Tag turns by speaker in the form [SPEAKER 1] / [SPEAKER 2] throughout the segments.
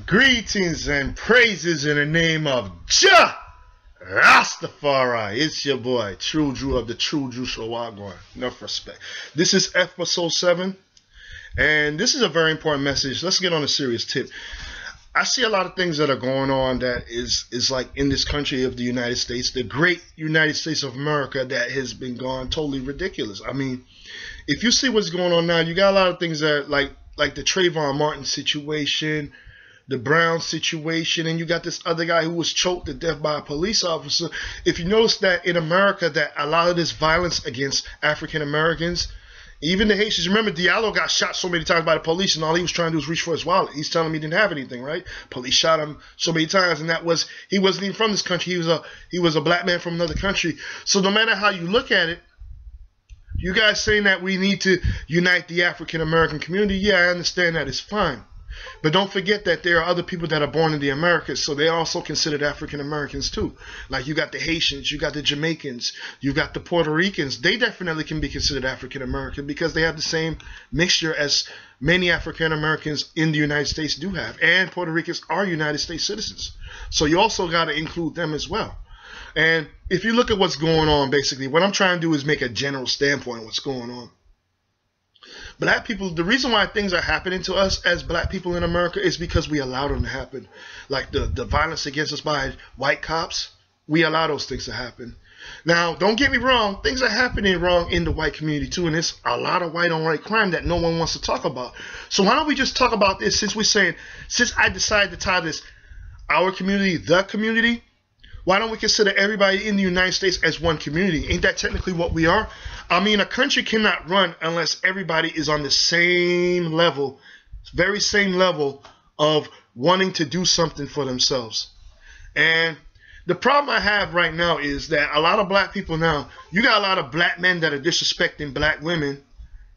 [SPEAKER 1] Greetings and praises in the name of Jah Rastafari. It's your boy, TRU-DRU of the TRU-DRU SHOW. Enough respect. This is episode 7, and this is a very important message. Let's get on a serious tip. I see a lot of things that are going on that is like in this country of the United States, the great United States of America, that has been gone totally ridiculous. I mean, if you see what's going on now, you got a lot of things that like the Trayvon Martin situation, the Brown situation, and you got this other guy who was choked to death by a police officer. If you notice that in America, that a lot of this violence against African Americans, even the Haitians, remember Diallo got shot so many times by the police, and all he was trying to do was reach for his wallet. He's telling me he didn't have anything, right? Police shot him so many times, and he wasn't even from this country. He was a black man from another country. So no matter how you look at it, you guys saying that we need to unite the African American community, yeah, I understand that, it's fine. But don't forget that there are other people that are born in the Americas, so they're also considered African Americans too. Like you got the Haitians, you got the Jamaicans, you got the Puerto Ricans. They definitely can be considered African American because they have the same mixture as many African Americans in the United States do have. And Puerto Ricans are United States citizens. So you also got to include them as well. And if you look at what's going on, basically, what I'm trying to do is make a general standpoint of what's going on. Black people, the reason why things are happening to us as black people in America is because we allow them to happen. Like the violence against us by white cops, we allow those things to happen. Now, don't get me wrong, things are happening wrong in the white community too, and it's a lot of white on white crime that no one wants to talk about. So why don't we just talk about this, since I decided to tie this, our community, the community, why don't we consider everybody in the United States as one community? Ain't that technically what we are? I mean, a country cannot run unless everybody is on the same level, very same level of wanting to do something for themselves. And the problem I have right now is that a lot of black people now, you got a lot of black men that are disrespecting black women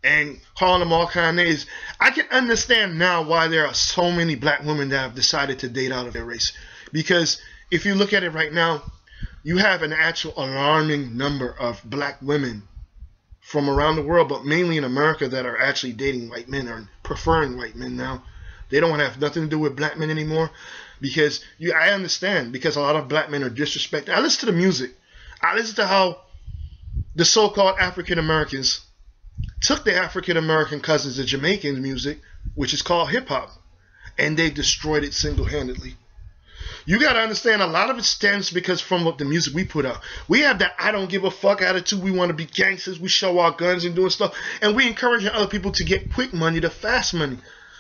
[SPEAKER 1] and calling them all kind of names. I can understand now why there are so many black women that have decided to date out of their race. Because if you look at it right now, you have an actual alarming number of black women from around the world, but mainly in America, that are actually dating white men or preferring white men now. They don't want to have nothing to do with black men anymore, because I understand, because a lot of black men are disrespected. I listen to the music. I listen to how the so-called African Americans took the African American cousins, the Jamaican music, which is called hip hop, and they destroyed it single-handedly. You got to understand, a lot of it stems because from what the music we put out. We have that I don't give a fuck attitude. We want to be gangsters. We show our guns and doing stuff. And we encouraging other people to get quick money, the fast money.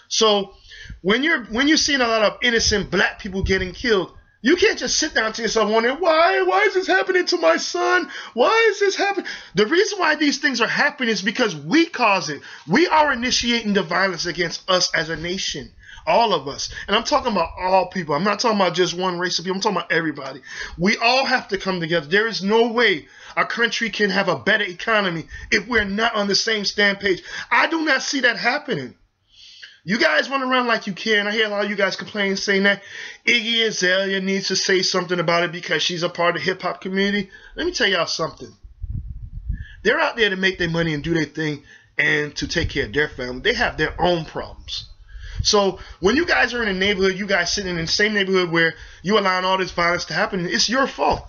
[SPEAKER 1] So when you're seeing a lot of innocent black people getting killed, you can't just sit down to yourself wondering, why is this happening to my son? Why is this happening? The reason why these things are happening is because we cause it. We are initiating the violence against us as a nation. All of us. And I'm talking about all people. I'm not talking about just one race of people. I'm talking about everybody. We all have to come together. There is no way a country can have a better economy if we're not on the same stand page. I do not see that happening. You guys run around like you care, and I hear a lot of you guys complaining, saying that Iggy Azalea needs to say something about it because she's a part of the hip-hop community. Let me tell y'all something. They're out there to make their money and do their thing and to take care of their family. They have their own problems. So when you guys are in a neighborhood, you guys sitting in the same neighborhood where you allowing all this violence to happen, it's your fault.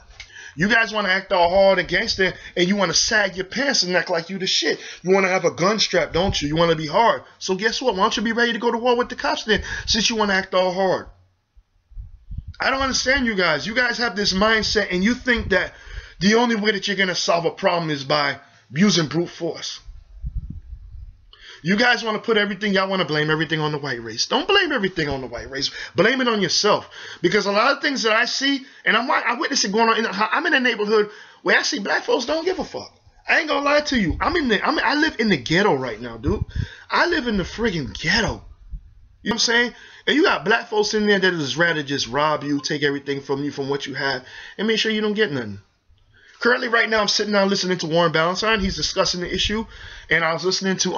[SPEAKER 1] You guys want to act all hard and gangster, and you want to sag your pants and act like you the shit. You want to have a gun strap, don't you? You want to be hard. So guess what? Why don't you be ready to go to war with the cops then, since you want to act all hard? I don't understand you guys. You guys have this mindset, and you think that the only way that you're going to solve a problem is by using brute force. You guys want to put everything, y'all want to blame everything on the white race. Don't blame everything on the white race. Blame it on yourself. Because a lot of things that I see, and I witness it going on, I'm in a neighborhood where I see black folks don't give a fuck. I ain't gonna lie to you. I live in the ghetto right now, dude. I live in the friggin' ghetto. You know what I'm saying? And you got black folks in there that just rather just rob you, take everything from you, from what you have, and make sure you don't get nothing. Currently, right now, I'm sitting down listening to Warren Ballantyne. He's discussing the issue. And I was listening to,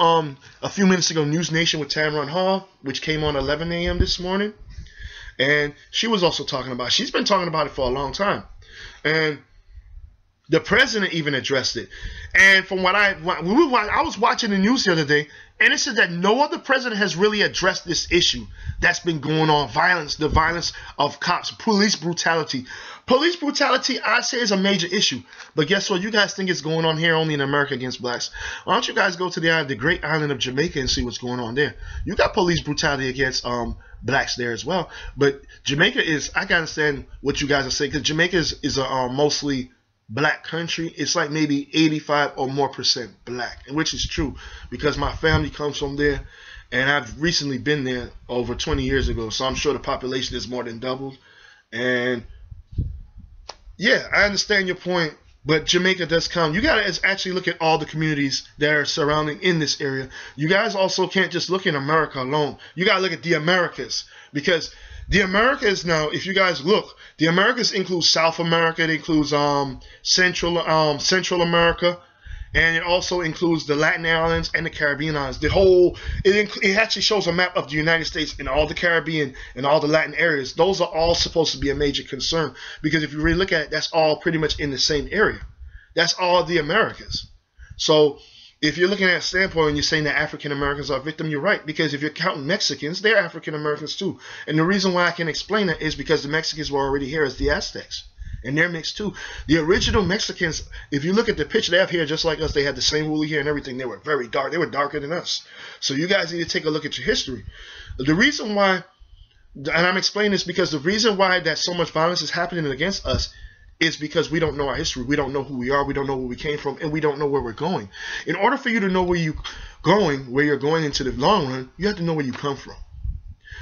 [SPEAKER 1] a few minutes ago, News Nation with Tamron Hall, which came on 11 a.m. this morning. And she was also talking about it. She's been talking about it for a long time. And The president even addressed it. And from what I was watching the news the other day, and it said that no other president has really addressed this issue that's been going on. Violence, the violence of cops, police brutality. Police brutality, I say, is a major issue. But guess what? You guys think it's going on here only in America against blacks. Why don't you guys go to the great island of Jamaica and see what's going on there? You got police brutality against blacks there as well. But Jamaica is, I can understand what you guys are saying, because Jamaica is a mostly black country. It's like maybe 85% or more black, which is true because my family comes from there, and I've recently been there over 20 years ago, so I'm sure the population is more than doubled. And yeah, I understand your point, but Jamaica does count. You got to actually look at all the communities that are surrounding in this area. You guys also can't just look at America alone. You got to look at the Americas, because the Americas now, if you guys look, the Americas includes South America, it includes Central America, and it also includes the Latin Islands and the Caribbean Islands. It actually shows a map of the United States and all the Caribbean and all the Latin areas. Those are all supposed to be a major concern, because if you really look at it, that's all pretty much in the same area. That's all the Americas. So if you're looking at a standpoint and you're saying that African Americans are a victim, you're right. Because if you're counting Mexicans, they're African Americans too. And the reason why I can explain that is because the Mexicans were already here as the Aztecs. And they're mixed too. The original Mexicans, if you look at the picture they have here, just like us, they had the same woolly hair and everything. They were very dark. They were darker than us. So you guys need to take a look at your history. The reason why, and I'm explaining this because the reason why that so much violence is happening against us is because we don't know our history. We don't know who we are. We don't know where we came from, and we don't know where we're going. In order for you to know where you're going into the long run, you have to know where you come from.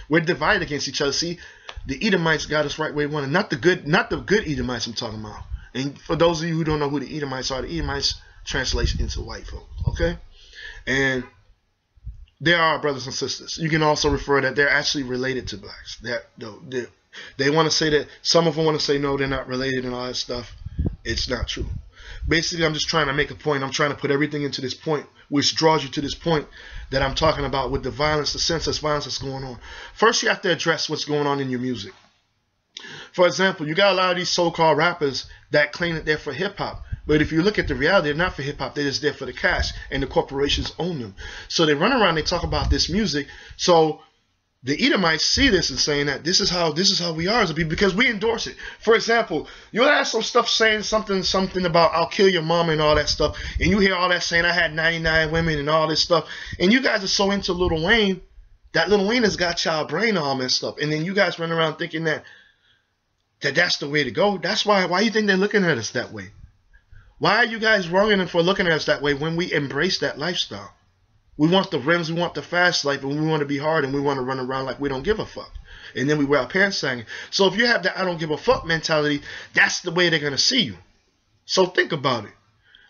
[SPEAKER 1] We're divided against each other. See, the Edomites got us right where we wanted. Not the good Edomites I'm talking about. And for those of you who don't know who the Edomites are, the Edomites translate into white folk. Okay? And they are our brothers and sisters. You can also refer that they're actually related to blacks. They want to say that, some of them want to say no, they're not related and all that stuff. It's not true. Basically, I'm just trying to make a point. I'm trying to put everything into this point, which draws you to this point that I'm talking about with the violence, the senseless violence that's going on. First, you have to address what's going on in your music. For example, you got a lot of these so-called rappers that claim that they're for hip-hop. But if you look at the reality, they're not for hip-hop. They're just there for the cash, and the corporations own them. So they run around, they talk about this music. So the Edomites see this and saying that this is how we are as a people, because we endorse it. For example, you'll have some stuff saying something about I'll kill your mama and all that stuff, and you hear all that saying I had 99 women and all this stuff, and you guys are so into Lil Wayne that Lil Wayne has got y'all brain all messed up, and then you guys run around thinking that's the way to go. That's why you think they're looking at us that way? Why are you guys wronging them for looking at us that way when we embrace that lifestyle? We want the rims, we want the fast life, and we want to be hard, and we want to run around like we don't give a fuck. And then we wear our pants sagging. So if you have that I don't give a fuck mentality, that's the way they're going to see you. So think about it.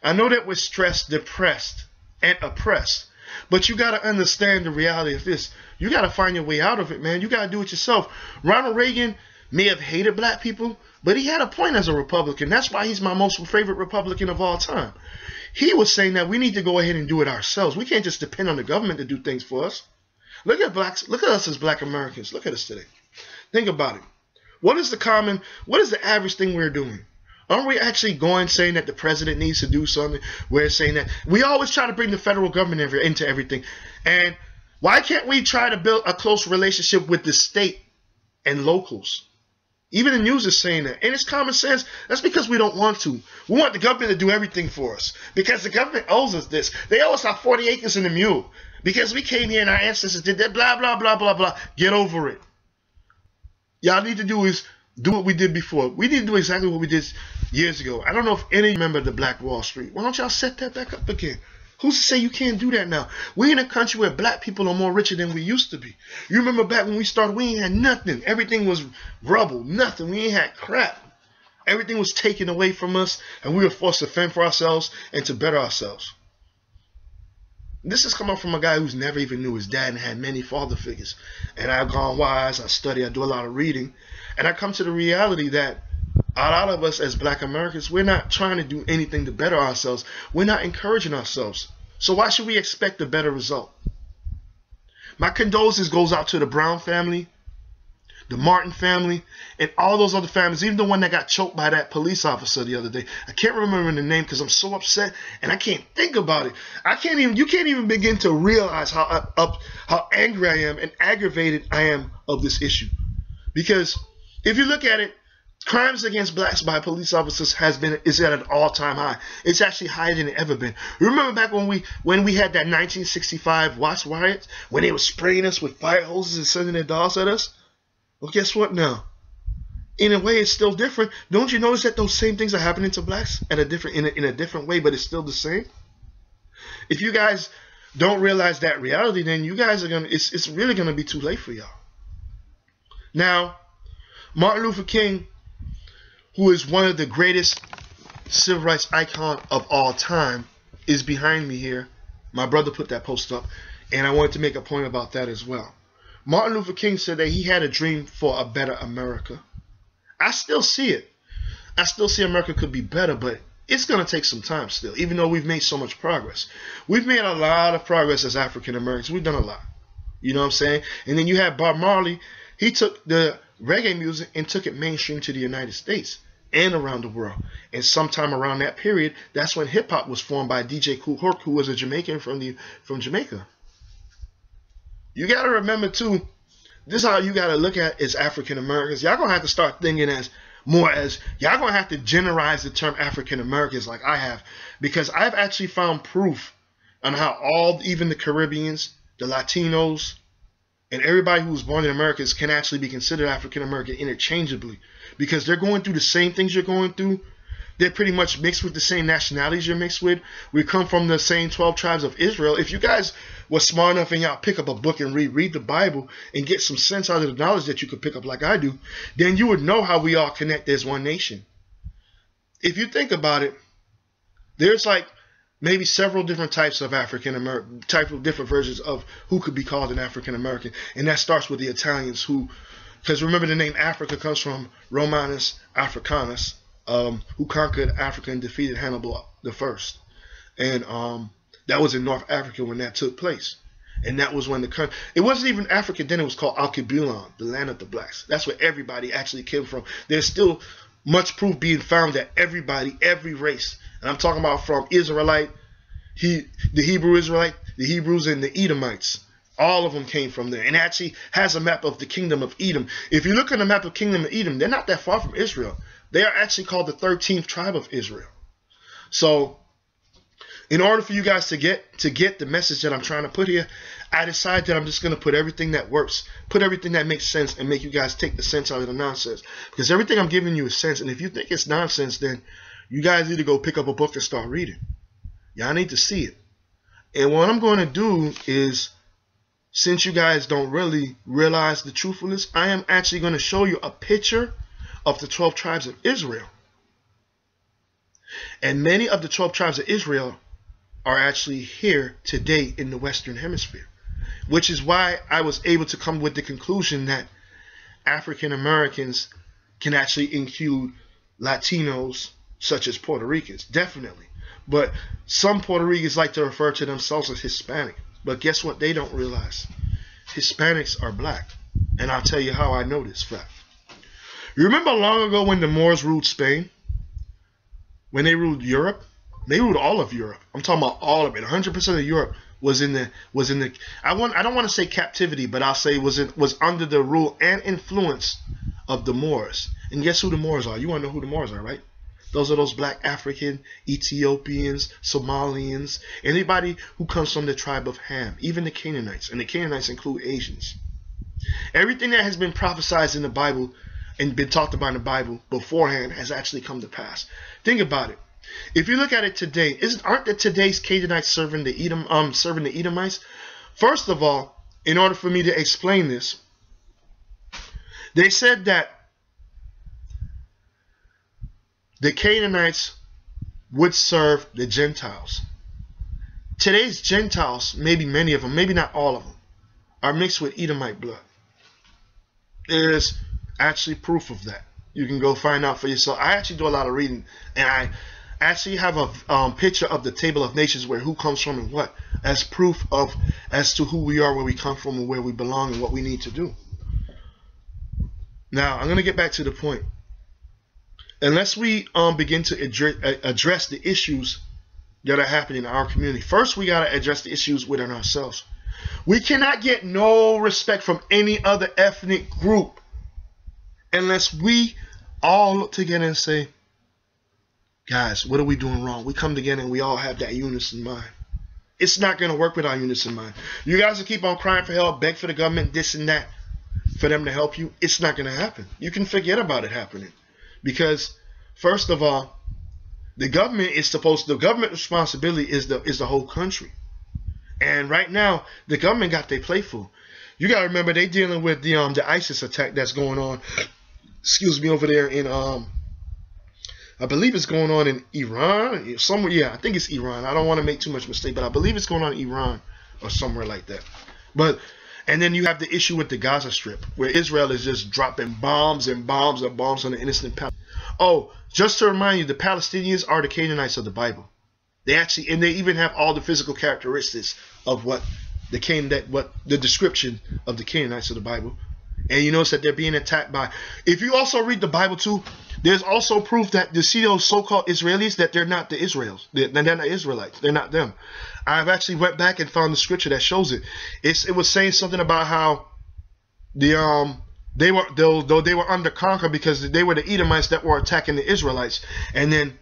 [SPEAKER 1] I know that we're stressed, depressed, and oppressed, but you got to understand the reality of this. You got to find your way out of it, man. You got to do it yourself. Ronald Reagan may have hated black people, but he had a point as a Republican. That's why he's my most favorite Republican of all time. He was saying that we need to go ahead and do it ourselves. We can't just depend on the government to do things for us. Look at us as black Americans. Look at us today. Think about it. What is the average thing we're doing? Aren't we actually saying that the president needs to do something? We're saying that we always try to bring the federal government into everything. And why can't we try to build a close relationship with the state and locals? Even the news is saying that. And it's common sense. That's because we don't want to. We want the government to do everything for us. Because the government owes us this. They owe us our 40 acres and a mule. Because we came here and our ancestors did that, blah, blah, blah, blah, blah. Get over it. Y'all need to do is do what we did before. We need to do exactly what we did years ago. I don't know if any of you remember the Black Wall Street. Why don't y'all set that back up again? Who's to say you can't do that now? We're in a country where black people are more richer than we used to be. You remember back when we started, we ain't had nothing. Everything was rubble, nothing. We ain't had crap. Everything was taken away from us, and we were forced to fend for ourselves and to better ourselves. This has come up from a guy who's never even knew his dad and had many father figures. And I've gone wise, I study, I do a lot of reading, and I come to the reality that a lot of us as black Americans, we're not trying to do anything to better ourselves. We're not encouraging ourselves. So why should we expect a better result? My condolences goes out to the Brown family, the Martin family, and all those other families, even the one that got choked by that police officer the other day. I can't remember the name because I'm so upset and I can't think about it. You can't even begin to realize how angry I am and aggravated I am of this issue. Because if you look at it, crimes against blacks by police officers is at an all-time high. It's actually higher than it ever been. Remember back when we had that 1965 Watts riots, when they were spraying us with fire hoses and sending their dogs at us? Well, guess what now? In a way, it's still different. Don't you notice that those same things are happening to blacks in a different way, but it's still the same? If you guys don't realize that reality, then you guys are it's really gonna be too late for y'all. Now, Martin Luther King, who is one of the greatest civil rights icons of all time, is behind me here. My brother put that post up, and I wanted to make a point about that as well. Martin Luther King said that he had a dream for a better America. I still see it. I still see America could be better, but it's going to take some time still, even though we've made so much progress. We've made a lot of progress as African Americans. We've done a lot. You know what I'm saying? And then you have Bob Marley. He took the reggae music and took it mainstream to the United States and around the world. And sometime around that period, that's when hip-hop was formed by DJ Kool Herc, who was a Jamaican from Jamaica. You got to remember, too, this is how you got to look at as African Americans. Y'all going to have to start thinking y'all going to have to generalize the term African Americans like I have. Because I've actually found proof on how even the Caribbeans, the Latinos, and everybody who was born in America can actually be considered African American interchangeably, because they're going through the same things you're going through. They're pretty much mixed with the same nationalities you're mixed with. We come from the same 12 tribes of Israel. If you guys were smart enough and y'all pick up a book and read the Bible and get some sense out of the knowledge that you could pick up like I do, then you would know how we all connect as one nation. If you think about it, there's like maybe several different types of African American, different versions of who could be called an African American, and that starts with the Italians, because remember the name Africa comes from Romanus Africanus, who conquered Africa and defeated Hannibal I, and that was in North Africa when that took place, and that was when it wasn't even Africa then; it was called Alkebulan, the land of the blacks. That's where everybody actually came from. There's still much proof being found that everybody, every race. And I'm talking about from Israelite, the Hebrew Israelite, the Hebrews, and the Edomites. All of them came from there. And actually has a map of the kingdom of Edom. If you look at the map of kingdom of Edom, they're not that far from Israel. They are actually called the 13th tribe of Israel. So in order for you guys to get the message that I'm trying to put here, I decided that I'm just going to put everything that works, put everything that makes sense, and make you guys take the sense out of the nonsense. Because everything I'm giving you is sense. And if you think it's nonsense, then you guys need to go pick up a book and start reading. Y'all need to see it. And what I'm going to do is, since you guys don't really realize the truthfulness, I am actually going to show you a picture of the 12 tribes of Israel. And many of the 12 tribes of Israel are actually here today in the Western Hemisphere, which is why I was able to come with the conclusion that African Americans can actually include Latinos, such as Puerto Ricans, definitely. But some Puerto Ricans like to refer to themselves as Hispanic. But guess what they don't realize? Hispanics are black. And I'll tell you how I know this fact. You remember long ago when the Moors ruled Spain? When they ruled Europe? They ruled all of Europe. I'm talking about all of it. 100% of Europe was in the I don't want to say captivity, but I'll say was under the rule and influence of the Moors. And guess who the Moors are? You want to know who the Moors are, right? Those are those black African, Ethiopians, Somalians, anybody who comes from the tribe of Ham, even the Canaanites. And the Canaanites include Asians. Everything that has been prophesied in the Bible and been talked about in the Bible beforehand has actually come to pass. Think about it. If you look at it today, aren't the today's Canaanites serving the Edomites? First of all, in order for me to explain this, they said that the Canaanites would serve the Gentiles. Today's Gentiles, maybe many of them, maybe not all of them, are mixed with Edomite blood. There's actually proof of that. You can go find out for yourself. I actually do a lot of reading, and I actually have a picture of the Table of Nations where who comes from and what, as proof as to who we are, where we come from, and where we belong, and what we need to do. Now, I'm going to get back to the point. Unless we begin to address the issues that are happening in our community, first we got to address the issues within ourselves. We cannot get no respect from any other ethnic group unless we all look together and say, guys, what are we doing wrong? We come together and we all have that unison mind. It's not going to work without unison mind. You guys will keep on crying for help, beg for the government, this and that, for them to help you. It's not going to happen. You can forget about it happening. Because, first of all, the government responsibility is the whole country. And right now, the government got their plate full. You got to remember, they dealing with the ISIS attack that's going on, over there in, I believe it's going on in Iran, somewhere. Yeah, I think it's Iran. I don't want to make too much mistake, but I believe it's going on in Iran or somewhere like that. And then you have the issue with the Gaza Strip, where Israel is just dropping bombs and bombs and bombs on the innocent Palestinians. Oh, just to remind you, the Palestinians are the Canaanites of the Bible. They actually, and they even have all the physical characteristics of what the description of the Canaanites of the Bible. And you notice that they're being attacked by. If you also read the Bible too, there's also proof that the those so-called Israelis, that they're not the Israels. They're not Israelites. They're not them. I've actually went back and found the scripture that shows it. It was saying something about how they were under conquer because they were the Edomites that were attacking the Israelites, and then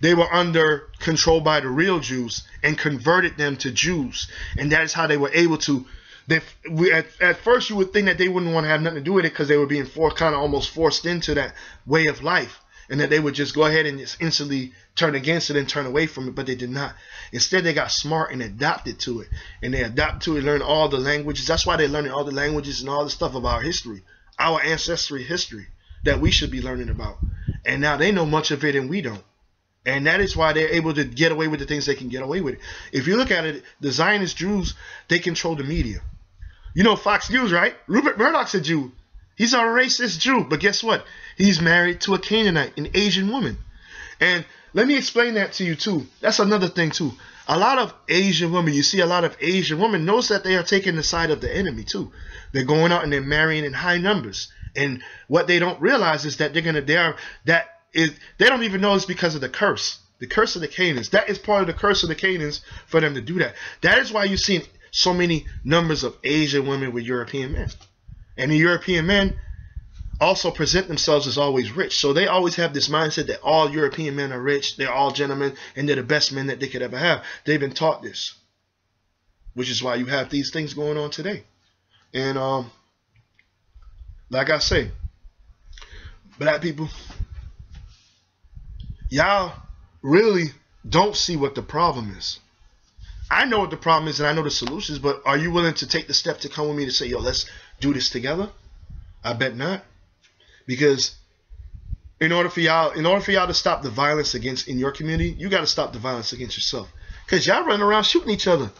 [SPEAKER 1] they were under control by the real Jews and converted them to Jews, and that is how they were able to. At first, you would think that they wouldn't want to have nothing to do with it because they were being almost forced into that way of life, and that they would just go ahead and just instantly turn against it and turn away from it, but they did not. Instead, they got smart and adapted to it, and they adapted to it, learned all the languages. That's why they're learning all the languages and all the stuff of our history, our ancestry history that we should be learning about. And now they know much of it and we don't. And that is why they're able to get away with the things they can get away with. If you look at it, the Zionist Jews, they control the media. You know Fox News, right? Rupert Murdoch's a Jew. He's a racist Jew. But guess what? He's married to a Canaanite, an Asian woman. And let me explain that to you too. That's another thing too. A lot of Asian women, you see a lot of Asian women, notice that they are taking the side of the enemy too. They're going out and they're marrying in high numbers. And what they don't realize is that they don't even know it's because of the curse of the Canaanites. That is part of the curse of the Canaanites for them to do that. That is why you've seen so many numbers of Asian women with European men. And the European men also present themselves as always rich. So they always have this mindset that all European men are rich, they're all gentlemen, and they're the best men that they could ever have. They've been taught this, which is why you have these things going on today. And like I say, black people, y'all really don't see what the problem is. I know what the problem is and I know the solutions, but are you willing to take the step to come with me to say, yo, let's do this together? I bet not. Because in order for y'all to stop the violence in your community, you got to stop the violence against yourself. Because y'all running around shooting each other.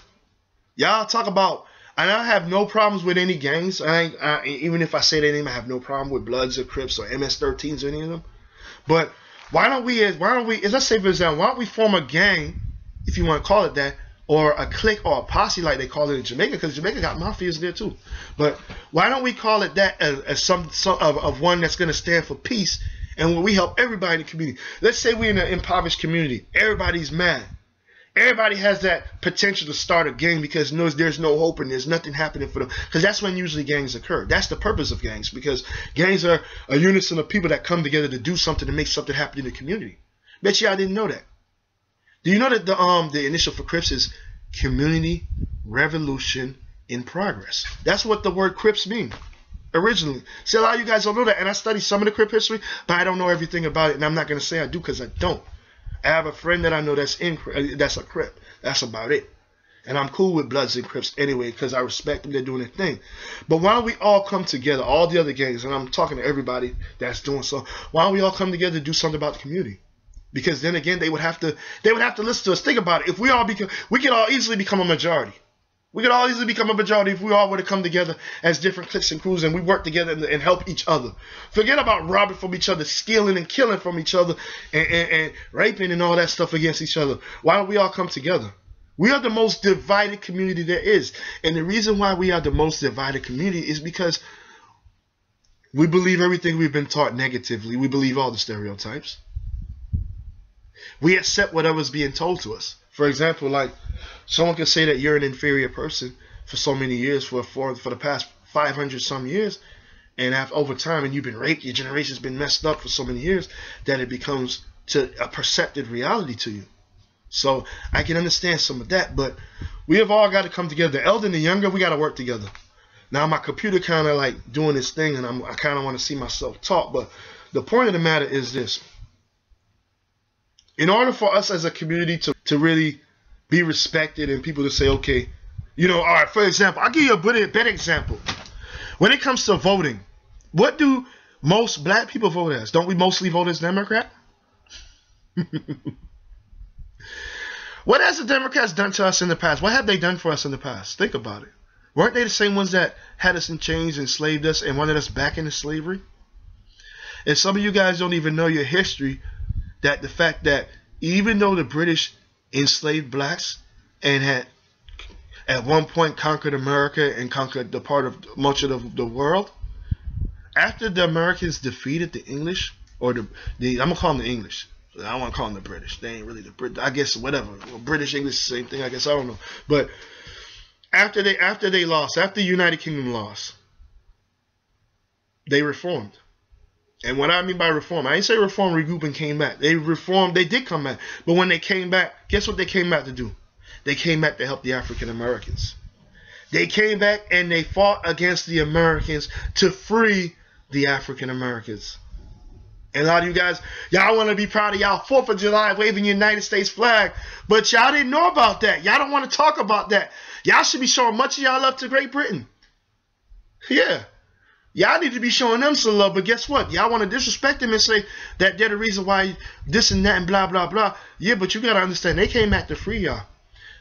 [SPEAKER 1] Y'all talk about, and I have no problems with any gangs. Even if I say their name, I have no problem with Bloods or Crips or MS-13s or any of them. But why don't we, let's say for example, why don't we form a gang, if you want to call it that, or a clique or a posse like they call it in Jamaica, because Jamaica got mafias there too. But why don't we call it that as some of one that's going to stand for peace, and where we help everybody in the community. Let's say we're in an impoverished community. Everybody's mad. Everybody has that potential to start a gang because there's no hope and there's nothing happening for them. Because that's when usually gangs occur. That's the purpose of gangs, because gangs are a unison of people that come together to do something, to make something happen in the community. Bet you I didn't know that. Do you know that the initial for Crips is Community Revolution in Progress? That's what the word Crips mean originally. See, a lot of you guys don't know that, and I study some of the Crip history, but I don't know everything about it, and I'm not going to say I do because I don't. I have a friend that I know that's a Crip. That's about it. And I'm cool with Bloods and Crips anyway because I respect them. They're doing their thing. But why don't we all come together, all the other gangs, and I'm talking to everybody that's doing so, why don't we all come together to do something about the community? Because then again, they would have to listen to us. Think about it. If we could all easily become a majority. We could all easily become a majority if we all were to come together as different cliques and crews and we work together and help each other. Forget about robbing from each other, stealing and killing from each other, and raping and all that stuff against each other. Why don't we all come together? We are the most divided community there is. And the reason why we are the most divided community is because We believe everything we've been taught negatively. We believe all the stereotypes. We accept whatever's being told to us. For example, like someone can say that you're an inferior person for so many years, for the past 500 some years, and over time, and you've been raped, your generation's been messed up for so many years, that it becomes to a perceptive reality to you. So I can understand some of that, but we have all got to come together. The elder and the younger, we got to work together. Now my computer kind of like doing this thing, and I kind of want to see myself talk, but the point of the matter is this. In order for us as a community to really be respected and people to say, okay, you know, all right, for example, I'll give you a better example. When it comes to voting, what do most black people vote as? Don't we mostly vote as Democrat? What has the Democrats done to us in the past? What have they done for us in the past? Think about it. Weren't they the same ones that had us in chains, enslaved us, and wanted us back into slavery? And some of you guys don't even know your history, that the fact that even though the British enslaved blacks and had at one point conquered America and conquered much of the world, after the Americans defeated the English, or I'm gonna call them the English. I don't want to call them the British. They ain't really the British. I guess whatever. Well, British, English, same thing. I guess I don't know. But after they lost, after the United Kingdom lost, they reformed. And what I mean by reform, I ain't say reform, regroup, and came back. They reformed. They did come back. But when they came back, guess what they came back to do? They came back to help the African Americans. They came back and they fought against the Americans to free the African Americans. And a lot of you guys, y'all want to be proud of y'all 4th of July waving the United States flag, but y'all didn't know about that. Y'all don't want to talk about that. Y'all should be showing much of y'all love to Great Britain. Yeah. Y'all need to be showing them some love, but guess what? Y'all want to disrespect them and say that they're the reason why this and that and blah, blah, blah. Yeah, but you got to understand, they came back to free y'all.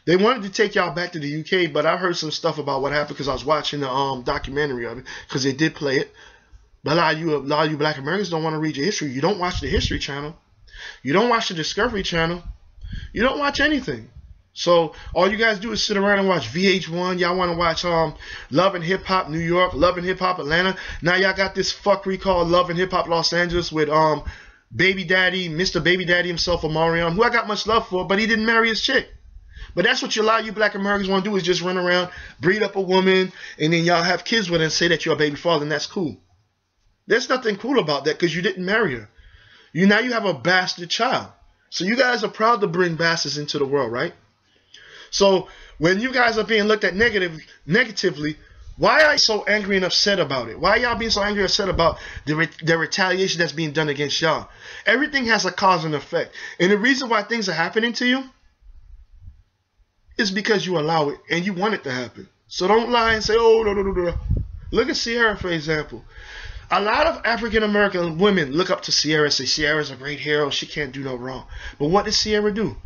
[SPEAKER 1] They wanted to take y'all back to the UK, but I heard some stuff about what happened because I was watching the documentary of it, because they did play it. But a lot of you black Americans don't want to read your history. You don't watch the History Channel. You don't watch the Discovery Channel. You don't watch anything. So all you guys do is sit around and watch VH1. Y'all want to watch Love and Hip Hop New York, Love and Hip Hop Atlanta. Now y'all got this fuckery called Love and Hip Hop Los Angeles with Baby Daddy, Mr. Baby Daddy himself, Omarion, who I got much love for, but he didn't marry his chick. But that's what a lot of you black Americans want to do, is just run around, breed up a woman, and then y'all have kids with her and say that you're a baby father, and that's cool. There's nothing cool about that because you didn't marry her. Now you have a bastard child. So you guys are proud to bring bastards into the world, right? So when you guys are being looked at negatively, why are you so angry and upset about it? Why are y'all being so angry and upset about the retaliation that's being done against y'all? Everything has a cause and effect. And the reason why things are happening to you is because you allow it and you want it to happen. So don't lie and say, oh, no, no, no, no. Look at Sierra, for example. A lot of African-American women look up to Sierra and say, Sierra's a great hero. She can't do no wrong. But what did Sierra do?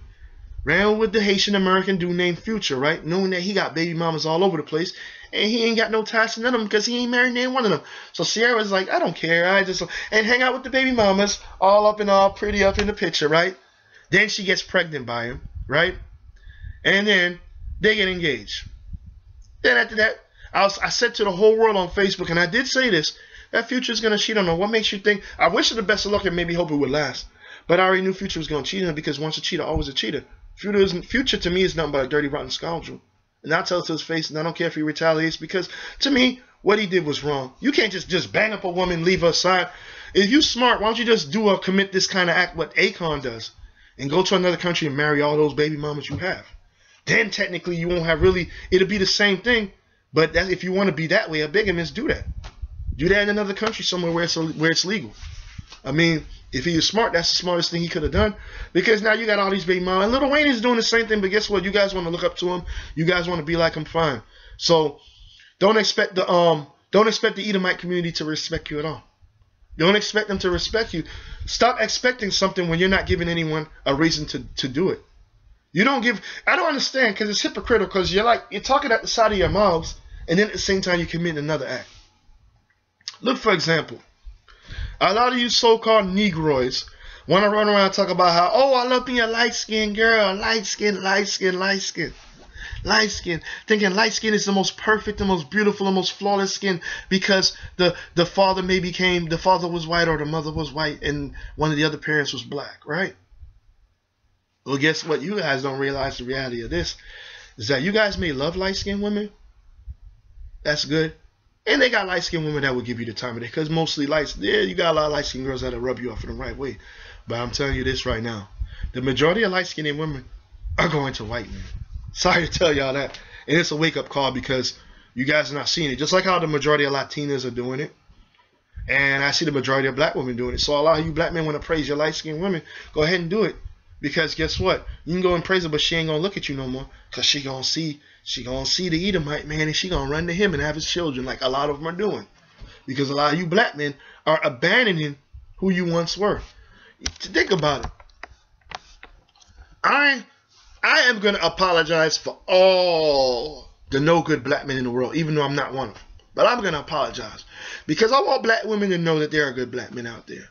[SPEAKER 1] Ran with the Haitian-American dude named Future, right? Knowing that he got baby mamas all over the place. And he ain't got no ties to none of them because he ain't married neither one of them. So Sierra's like, I don't care. And hang out with the baby mamas all up and all pretty up in the picture, right? Then she gets pregnant by him, right? And then they get engaged. Then after that, I said to the whole world on Facebook, and I did say this, that Future's going to cheat on her. What makes you think? I wish her the best of luck and maybe hope it would last. But I already knew Future was going to cheat on her because once a cheater, always a cheater. Future to me is nothing but a dirty, rotten scoundrel. And I'll tell it to his face, and I don't care if he retaliates, because to me, what he did was wrong. You can't just bang up a woman, leave her aside. If you smart, why don't you just commit this kind of act what Akon does and go to another country and marry all those baby mamas you have? Then technically you won't have really, it'll be the same thing. But if you want to be that way, a bigamist, do that. Do that in another country somewhere where it's legal. I mean, if he was smart, that's the smartest thing he could have done. Because now you got all these baby mamas. And Lil Wayne is doing the same thing, but guess what? You guys want to look up to him. You guys want to be like him, fine. So don't expect the Edomite community to respect you at all. Don't expect them to respect you. Stop expecting something when you're not giving anyone a reason to do it. You don't give. I don't understand, because it's hypocritical, because you're talking at the side of your mouths, and then at the same time you commit another act. Look, for example, a lot of you so-called Negroids want to run around and talk about how, oh, I love being a light-skinned girl, light skin. light skin, thinking light skin is the most perfect, the most beautiful, the most flawless skin because the father the father was white or the mother was white and one of the other parents was black, right? Well, guess what? You guys don't realize the reality of this is that you guys may love light-skinned women. That's good. And they got light-skinned women that will give you the time of day. Because mostly you got a lot of light-skinned girls that'll rub you off in the right way. But I'm telling you this right now. The majority of light-skinned women are going to white men. Sorry to tell y'all that. And it's a wake-up call because you guys are not seeing it. Just like how the majority of Latinas are doing it. And I see the majority of black women doing it. So a lot of you black men want to praise your light-skinned women. Go ahead and do it. Because guess what? You can go and praise her, but she ain't gonna look at you no more. Cause she gonna see the Edomite man, and she gonna run to him and have his children, like a lot of them are doing. Because a lot of you black men are abandoning who you once were. Think about it. I am gonna apologize for all the no good black men in the world, even though I'm not one of them. But I'm gonna apologize because I want black women to know that there are good black men out there,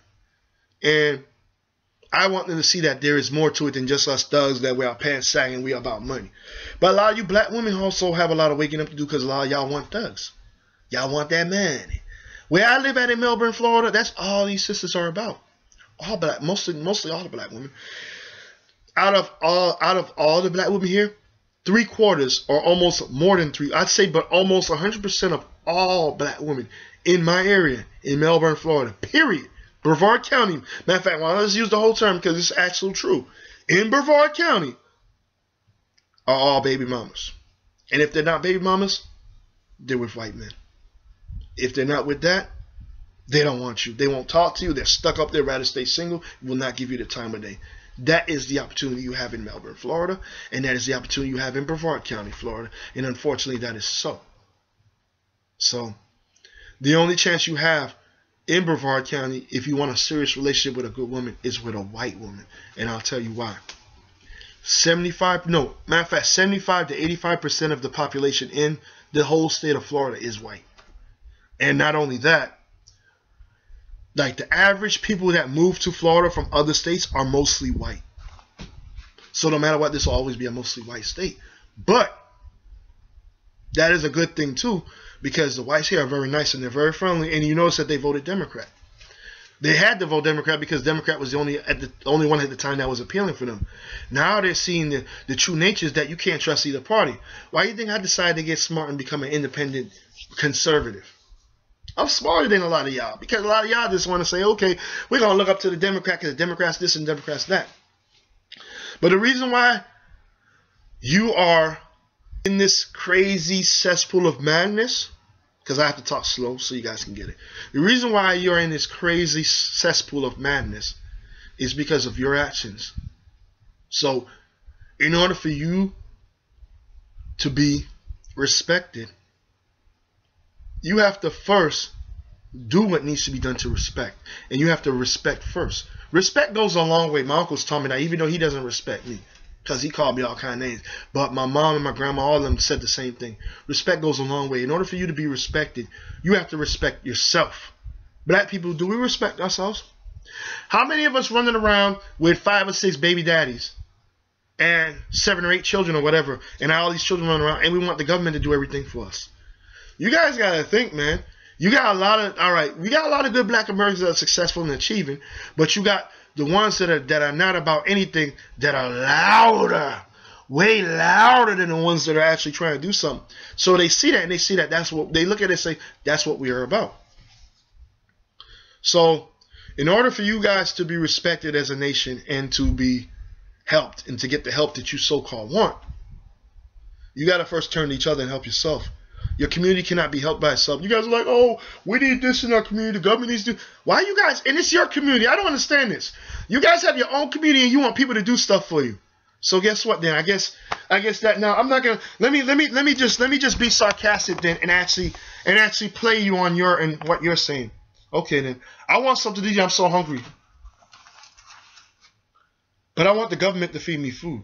[SPEAKER 1] and I want them to see that there is more to it than just us thugs that wear our pants sagging, we are about money. But a lot of you black women also have a lot of waking up to do because a lot of y'all want thugs. Y'all want that money. Where I live at in Melbourne, Florida, that's all these sisters are about. All black, mostly all the black women. Out of all the black women here, 3/4 or almost more than 3, I'd say, but almost 100% of all black women in my area in Melbourne, Florida, period. Brevard County. Matter of fact, well, let's use the whole term because it's actually true. In Brevard County are all baby mamas. And if they're not baby mamas, they're with white men. If they're not with that, they don't want you. They won't talk to you. They're stuck up there, rather stay single, will not give you the time of day. That is the opportunity you have in Melbourne, Florida. And that is the opportunity you have in Brevard County, Florida. And unfortunately, that is so. So, the only chance you have in Brevard County, if you want a serious relationship with a good woman, is with a white woman. And I'll tell you why. 75 to 85% of the population in the whole state of Florida is white. And not only that, like the average people that move to Florida from other states are mostly white. So no matter what, this will always be a mostly white state. But that is a good thing too, because the whites here are very nice and they're very friendly. And you notice that they voted Democrat. They had to vote Democrat because Democrat was the only one at the time that was appealing for them. Now they're seeing the true nature is that you can't trust either party. Why do you think I decided to get smart and become an independent conservative? I'm smarter than a lot of y'all because a lot of y'all just want to say, okay, we're going to look up to the Democrat because the Democrats this and Democrats that. But the reason why you are in this crazy cesspool of madness, because I have to talk slow so you guys can get it. The reason why you're in this crazy cesspool of madness is because of your actions. So, in order for you to be respected, you have to first do what needs to be done to respect. And you have to respect first. Respect goes a long way. My uncle's told me that even though he doesn't respect me, because he called me all kind of names. But my mom and my grandma, all of them said the same thing. Respect goes a long way. In order for you to be respected, you have to respect yourself. Black people, do we respect ourselves? How many of us running around with 5 or 6 baby daddies and 7 or 8 children or whatever, and all these children running around, and we want the government to do everything for us? You guys got to think, man. You got a lot of, all right, we got a lot of good black Americans that are successful in achieving, but you got the ones that are not about anything, that are louder, way louder than the ones that are actually trying to do something. So they see that and they see that that's what they look at it and say, that's what we are about. So in order for you guys to be respected as a nation and to be helped and to get the help that you so-called want, you got to first turn to each other and help yourself. Your community cannot be helped by itself. You guys are like, oh, we need this in our community. The government needs to. Why you guys? And it's your community. I don't understand this. You guys have your own community and you want people to do stuff for you. So guess what? Then I guess that now I'm not gonna. Let me just be sarcastic then and actually play you on your and what you're saying. Okay then. I want something to eat. I'm so hungry. But I want the government to feed me food.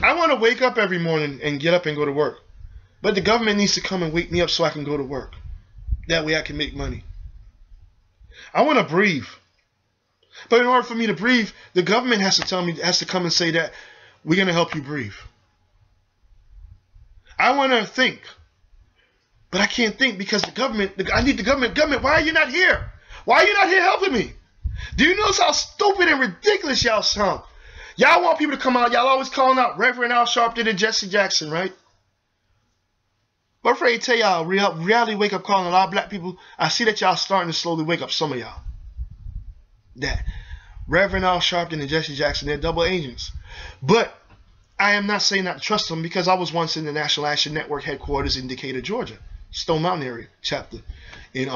[SPEAKER 1] I want to wake up every morning and get up and go to work. But the government needs to come and wake me up so I can go to work. That way I can make money. I want to breathe. But in order for me to breathe, the government has to tell me, has to come and say that, We're going to help you breathe. I want to think, but I can't think because the government, I need the government. Government, why are you not here? Why are you not here helping me? Do you notice how stupid and ridiculous y'all sound? Y'all want people to come out. Y'all always calling out Reverend Al Sharpton and Jesse Jackson, right? But I'm afraid to tell y'all, reality wake up calling a lot of black people. I see that y'all starting to slowly wake up, some of y'all. That Reverend Al Sharpton and Jesse Jackson, they're double agents. But I am not saying not to trust them because I was once in the National Action Network headquarters in Decatur, Georgia, Stone Mountain area chapter in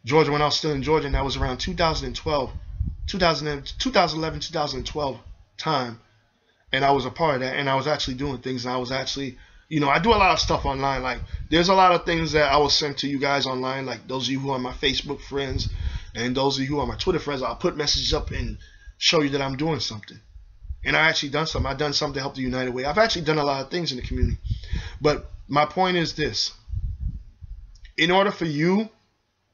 [SPEAKER 1] Georgia when I was still in Georgia, and that was around 2011, 2012 time, and I was a part of that, and I was actually doing things, and I was actually, you know, I do a lot of stuff online. Like, there's a lot of things that I will send to you guys online, like those of you who are my Facebook friends, and those of you who are my Twitter friends, I'll put messages up and show you that I'm doing something. And I actually done something. I've done something to help the United Way. I've actually done a lot of things in the community. But my point is this. In order for you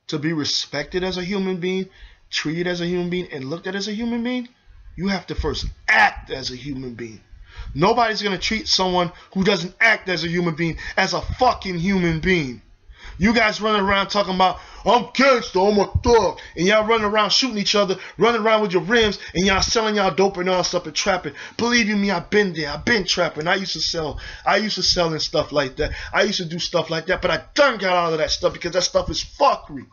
[SPEAKER 1] to be respected as a human being, treated as a human being, and looked at as a human being, you have to first act as a human being. Nobody's going to treat someone who doesn't act as a human being as a fucking human being. You guys running around talking about, I'm gangster, I'm a thug, and y'all running around shooting each other, running around with your rims, and y'all selling y'all dope and all stuff and trapping. Believe you me, I've been there. I've been trapping. I used to sell and stuff like that. I used to do stuff like that, but I done got out of that stuff because that stuff is fuckery.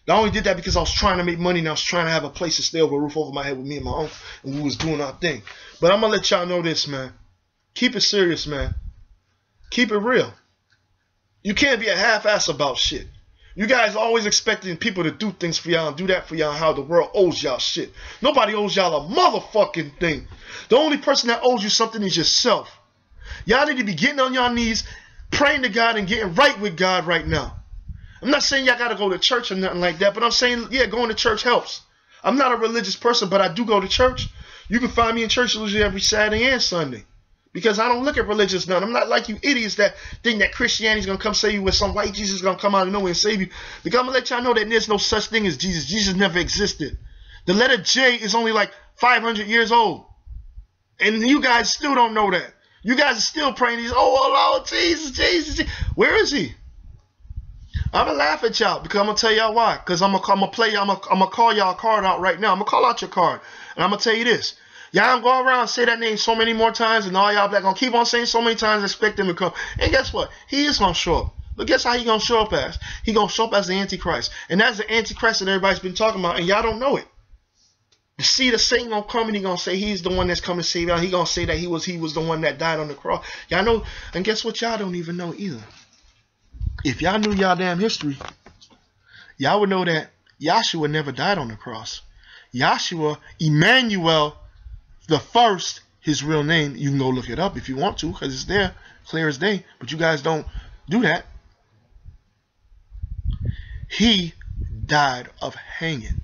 [SPEAKER 1] I only did that because I was trying to make money and I was trying to have a place to stay over a roof over my head with me and my uncle, and we was doing our thing. But I'm going to let y'all know this, man. Keep it serious, man. Keep it real. You can't be a half-ass about shit. You guys always expecting people to do things for y'all and do that for y'all, how the world owes y'all shit. Nobody owes y'all a motherfucking thing. The only person that owes you something is yourself. Y'all need to be getting on your knees, praying to God and getting right with God right now. I'm not saying y'all got to go to church or nothing like that, but I'm saying, yeah, going to church helps. I'm not a religious person, but I do go to church. You can find me in church usually every Saturday and Sunday. Because I don't look at religious none. I'm not like you idiots that think that Christianity is going to come save you with some white Jesus is going to come out of nowhere and save you. Because I'm going to let y'all know that there's no such thing as Jesus. Jesus never existed. The letter J is only like 500 years old. And you guys still don't know that. You guys are still praying these, oh, Lord, Jesus, Jesus, Jesus. Where is he? I'm going to laugh at y'all because I'm going to tell y'all why. Because I'm going to call y'all card out right now. I'm going to call out your card. And I'm going to tell you this. Y'all go around and say that name so many more times, and all y'all black gonna keep on saying so many times, expect him to come. And guess what? He is gonna show up. But guess how he gonna show up as? He gonna show up as the Antichrist. And that's the Antichrist that everybody's been talking about, and y'all don't know it. The seed of Satan gonna come and he gonna say he's the one that's coming to save y'all. He gonna say that he was the one that died on the cross. Y'all know, and guess what? Y'all don't even know either. If y'all knew y'all damn history, y'all would know that Yahshua never died on the cross. Yahshua, Emmanuel, the first, his real name, you can go look it up if you want to, because it's there, clear as day, but you guys don't do that. He died of hanging.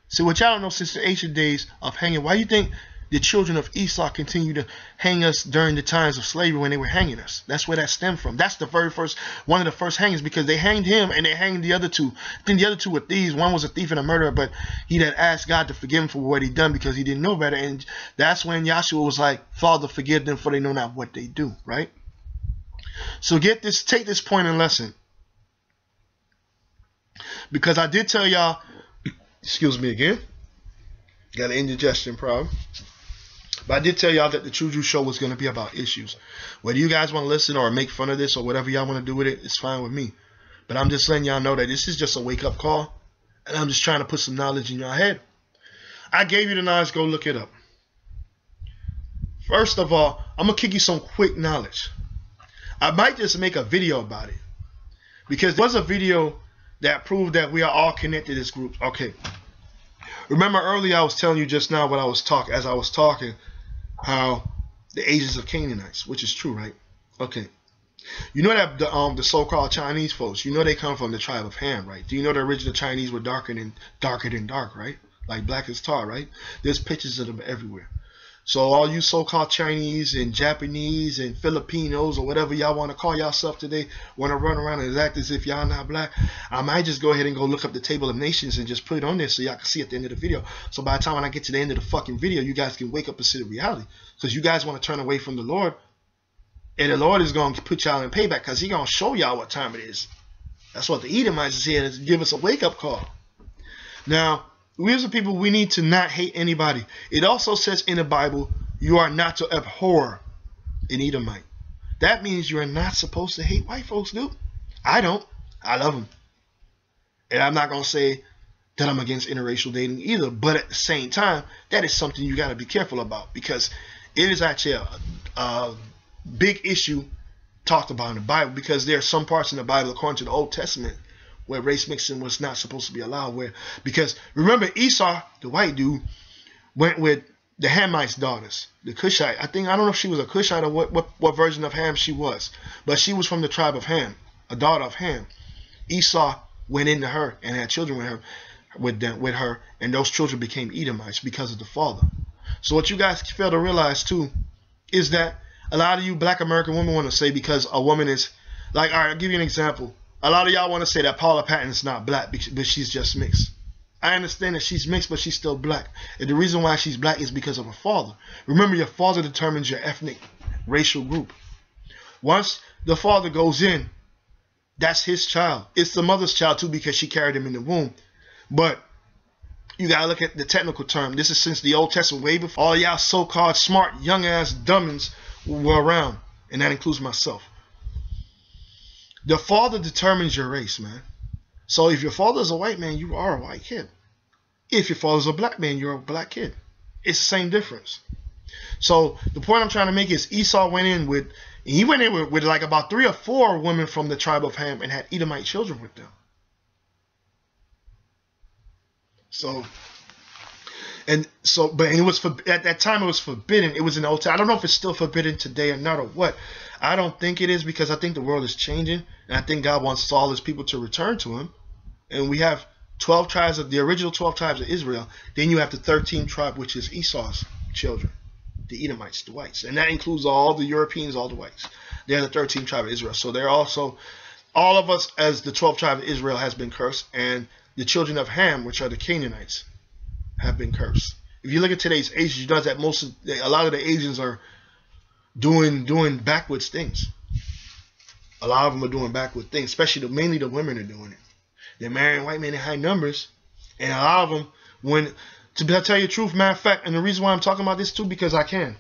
[SPEAKER 1] See, what y'all don't know, since the ancient days of hanging, why do you think the children of Esau continue to hang us during the times of slavery when they were hanging us? That's where that stemmed from. That's the very first, one of the first hangings, because they hanged him and they hanged the other two. I think the other two were thieves. One was a thief and a murderer, but he had asked God to forgive him for what he done because he didn't know better. And that's when Yahshua was like, Father, forgive them for they know not what they do, right? So get this, take this point and lesson. Because I did tell y'all, excuse me again, got an indigestion problem. But I did tell y'all that the TRU-DRU show was going to be about issues. Whether you guys want to listen or make fun of this or whatever y'all want to do with it, it's fine with me. But I'm just letting y'all know that this is just a wake-up call. And I'm just trying to put some knowledge in your head. I gave you the knowledge. Go look it up. First of all, I'm going to kick you some quick knowledge. I might just make a video about it. Because there was a video that proved that we are all connected as groups. Okay. Remember earlier I was telling you just now what I was talking, as I was talking, how the agents of Canaanites, which is true, right? Okay. You know that the so-called Chinese folks, you know they come from the tribe of Ham, right? Do you know the original Chinese were darker than dark, right? Like black as tar, right? There's pictures of them everywhere. So all you so-called Chinese and Japanese and Filipinos or whatever y'all want to call yourself today, want to run around and act as if y'all not black, I might just go ahead and go look up the Table of Nations and just put it on there so y'all can see at the end of the video. So by the time when I get to the end of the fucking video, you guys can wake up and see the reality. Because you guys want to turn away from the Lord, and the Lord is going to put y'all in payback because He's going to show y'all what time it is. That's what the Edomites is here to give us a wake-up call. Now, we as a people, we need to not hate anybody. It also says in the Bible, you are not to abhor an Edomite. That means you are not supposed to hate white folks, dude. I don't. I love them. And I'm not going to say that I'm against interracial dating either. But at the same time, that is something you got to be careful about. Because it is actually a big issue talked about in the Bible. Because there are some parts in the Bible, according to the Old Testament, where race mixing was not supposed to be allowed. Because remember, Esau, the white dude, went with the Hamite's daughters, the Cushite. I don't know if she was a Cushite or what version of Ham she was. But she was from the tribe of Ham, a daughter of Ham. Esau went into her and had children with her, and those children became Edomites because of the father. So what you guys fail to realize too is that a lot of you black American women want to say because a woman is like, all right, I'll give you an example. A lot of y'all want to say that Paula Patton is not black, but she's just mixed. I understand that she's mixed, but she's still black. And the reason why she's black is because of her father. Remember, your father determines your ethnic, racial group. Once the father goes in, that's his child. It's the mother's child too because she carried him in the womb. But you got to look at the technical term. This is since the Old Testament, way before all y'all so-called smart, young-ass dumbins were around. And that includes myself. The father determines your race, man. So if your father is a white man, you are a white kid. If your father is a black man, you're a black kid. It's the same difference. So the point I'm trying to make is Esau went in with like about 3 or 4 women from the tribe of Ham and had Edomite children with them. But it was at that time it was forbidden. It was in the Old Testament. I don't know if it's still forbidden today or not or what. I don't think it is because I think the world is changing, and I think God wants all His people to return to Him. And we have 12 tribes of the original 12 tribes of Israel. Then you have the 13th tribe, which is Esau's children, the Edomites, the whites, and that includes all the Europeans, all the whites. They're the 13th tribe of Israel. So they're also all of us as the 12th tribe of Israel has been cursed, and the children of Ham, which are the Canaanites, have been cursed. If you look at today's Asians, you know that a lot of the Asians are doing backwards things. A lot of them are doing backward things, especially mainly the women are doing it. They're marrying white men in high numbers, and a lot of them, to tell you the truth, matter of fact, and the reason why I'm talking about this too, because I can.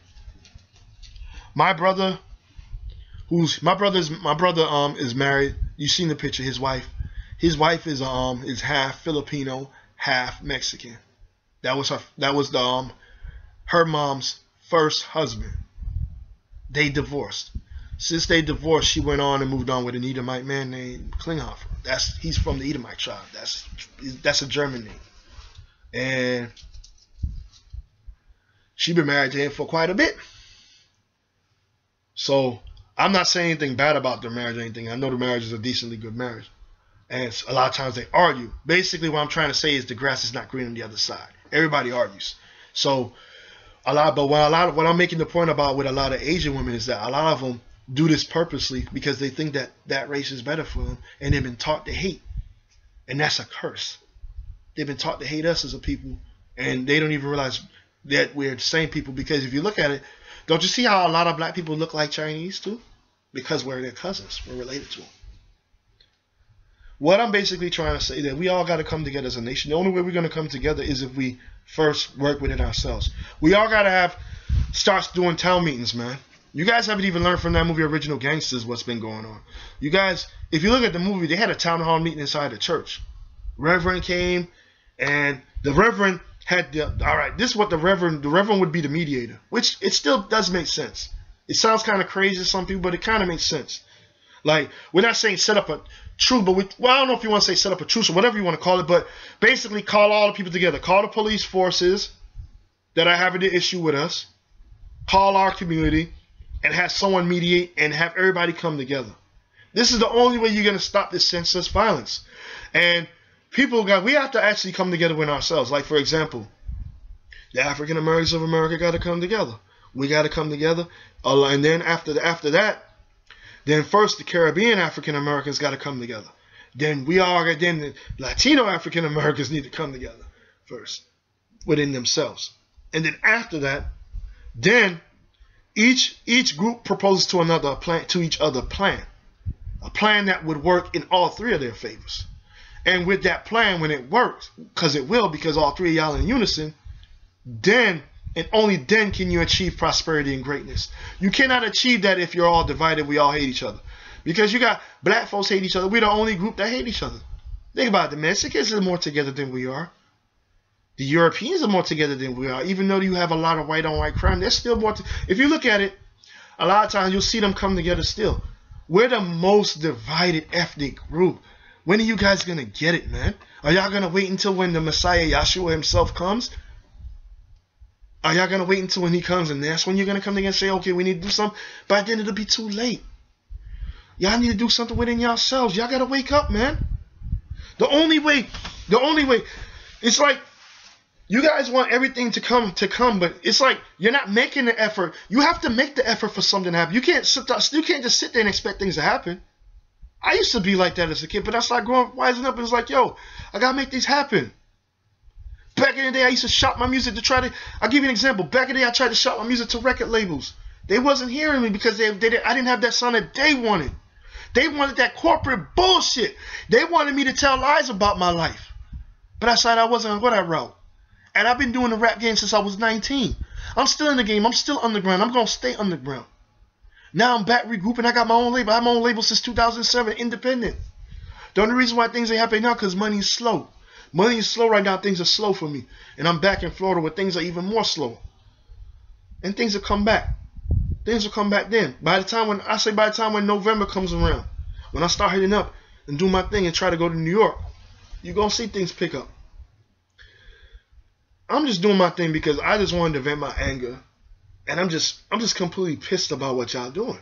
[SPEAKER 1] My brother is married. You've seen the picture. His wife is half Filipino, half Mexican. That was her mom's first husband. They divorced. Since they divorced, she went on and moved on with an Edomite man named Klinghoffer. He's from the Edomite tribe. That's a German name. And she's been married to him for quite a bit. So I'm not saying anything bad about their marriage or anything. I know the marriage is a decently good marriage. And a lot of times they argue. Basically what I'm trying to say is the grass is not green on the other side. Everybody argues. So what I'm making the point about with a lot of Asian women is that a lot of them do this purposely because they think that that race is better for them, and they've been taught to hate. And that's a curse. They've been taught to hate us as a people, and they don't even realize that we're the same people. Because if you look at it, don't you see how a lot of black people look like Chinese too? Because we're their cousins. We're related to them. What I'm basically trying to say is that we all got to come together as a nation. The only way we're going to come together is if we first work with it ourselves. We all got to start doing town meetings, man. You guys haven't even learned from that movie Original Gangsters what's been going on. You guys, if you look at the movie, they had a town hall meeting inside the church. Reverend came, and the Reverend had this is what the Reverend would be the mediator, which it still does make sense. It sounds kind of crazy to some people, but it kind of makes sense. Like, we're not saying set up a truce, but I don't know if you want to say set up a truce or whatever you want to call it, but basically call all the people together. Call the police forces that are having the issue with us. Call our community and have someone mediate and have everybody come together. This is the only way you're going to stop this senseless violence. And we have to actually come together with ourselves. Like, for example, The African Americans of America got to come together. We got to come together. And then after that, then first the Caribbean African Americans got to come together. Then the Latino African Americans need to come together first within themselves. And then after that, then each group proposes to each other a plan that would work in all three of their favors. And with that plan, when it works, because all three of y'all in unison, then and only then can you achieve prosperity and greatness. You cannot achieve that if you're all divided, we all hate each other. Because you got black folks hate each other. We're the only group that hate each other. Think about it. The Mexicans are more together than we are. The Europeans are more together than we are. Even though you have a lot of white on white crime, there's still more. If you look at it, a lot of times you'll see them come together still. We're the most divided ethnic group. When are you guys going to get it, man? Are y'all going to wait until when the Messiah Yahshua himself comes? Are y'all going to wait until when he comes and that's when you're going to come together and say, okay, we need to do something? By then it'll be too late. Y'all need to do something within yourselves. Y'all got to wake up, man. The only way, it's like you guys want everything to come, but it's like you're not making the effort. You have to make the effort for something to happen. You can't just sit there and expect things to happen. I used to be like that as a kid, but I started growing, wising up, and it's like, yo, I got to make things happen. Back in the day, I used to shop my music to try to, I'll give you an example. Back in the day, I tried to shop my music to record labels. They wasn't hearing me because I didn't have that sound that they wanted. They wanted that corporate bullshit. They wanted me to tell lies about my life. But I decided I wasn't going to go that route. And I've been doing the rap game since I was 19. I'm still in the game. I'm still underground. I'm going to stay underground. Now I'm back regrouping. I got my own label. I have my own label since 2007, independent. The only reason why things ain't happening now because money is slow. Money is slow right now. Things are slow for me. And I'm back in Florida where things are even more slow. And things will come back. Things will come back then. By the time when November comes around, when I start hitting up and do my thing and try to go to New York, you're going to see things pick up. I'm just doing my thing because I just wanted to vent my anger. And I'm just completely pissed about what y'all doing.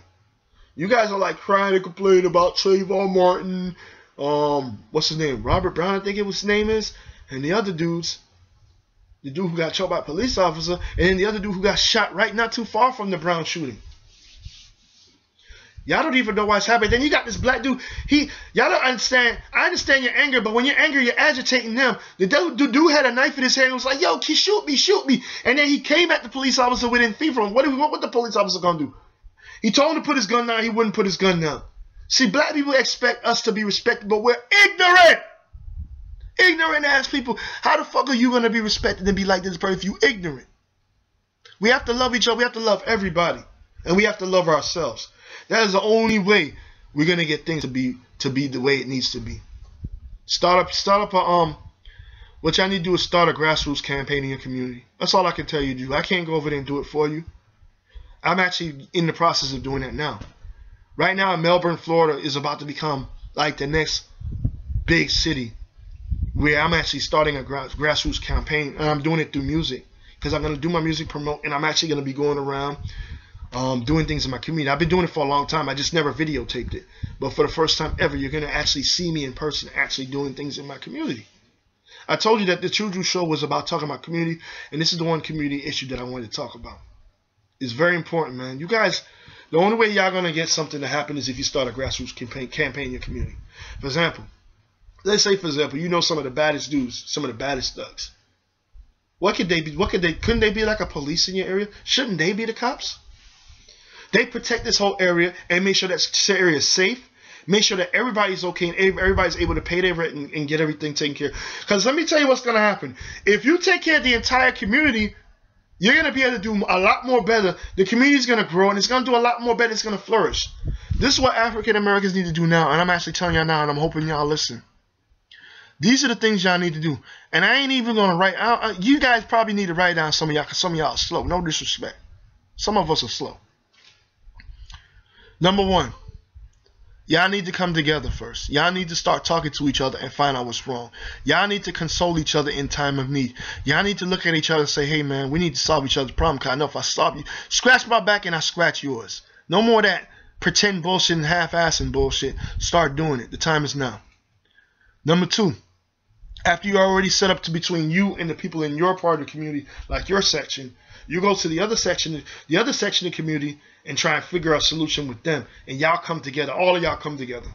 [SPEAKER 1] You guys are like crying and complaining about Trayvon Martin, what's his name? Robert Brown, I think his name is, and the other dudes. The dude who got choked by a police officer, and then the other dude who got shot right not too far from the Brown shooting. Y'all don't even know what's happening. Then you got this black dude. Y'all don't understand. I understand your anger, but when you're angry, you're agitating them. The dude had a knife in his hand and was like, yo, shoot me. And then he came at the police officer within feet from him. What the police officer gonna do? He told him to put his gun down. He wouldn't put his gun down. See, black people expect us to be respected, but we're ignorant. Ignorant ass people. How the fuck are you going to be respected and be like this person if you ignorant? We have to love each other. We have to love everybody. And we have to love ourselves. That is the only way we're going to get things to be the way it needs to be. What y'all need to do is start a grassroots campaign in your community. That's all I can tell you to do. I can't go over there and do it for you. I'm actually in the process of doing that now. Right now, Melbourne, Florida is about to become like the next big city where I'm actually starting a grassroots campaign, and I'm doing it through music because I'm going to do my music promote, and I'm actually going to be going around doing things in my community. I've been doing it for a long time. I just never videotaped it. But for the first time ever, you're going to actually see me in person actually doing things in my community. I told you that the TRU-DRU show was about talking about community, and this is the one community issue that I wanted to talk about. It's very important, man. You guys, the only way y'all going to get something to happen is if you start a grassroots campaign in your community. For example, let's say, for example, you know some of the baddest dudes, some of the baddest thugs. What could they be? Couldn't they be like a police in your area? Shouldn't they be the cops? They protect this whole area and make sure that this area is safe. Make sure that everybody's okay and everybody's able to pay their rent and get everything taken care of. Because let me tell you what's going to happen. If you take care of the entire community, you're going to be able to do a lot more better. The community is going to grow and it's going to do a lot more better. It's going to flourish. This is what African Americans need to do now. And I'm actually telling y'all now, and I'm hoping y'all listen. These are the things y'all need to do. And I ain't even going to write out. You guys probably need to write down some of y'all because some of y'all are slow. No disrespect. Some of us are slow. Number one, y'all need to come together first. Y'all need to start talking to each other and find out what's wrong. Y'all need to console each other in time of need. Y'all need to look at each other and say, hey, man, we need to solve each other's problem. Because I know if I solve you, scratch my back and I scratch yours. No more of that pretend bullshit and half-assing bullshit. Start doing it. The time is now. Number two, After you already set up to between you and the people in your part of the community, like your section, you go to the other section of the community and try and figure out a solution with them. And y'all come together. All of y'all come together.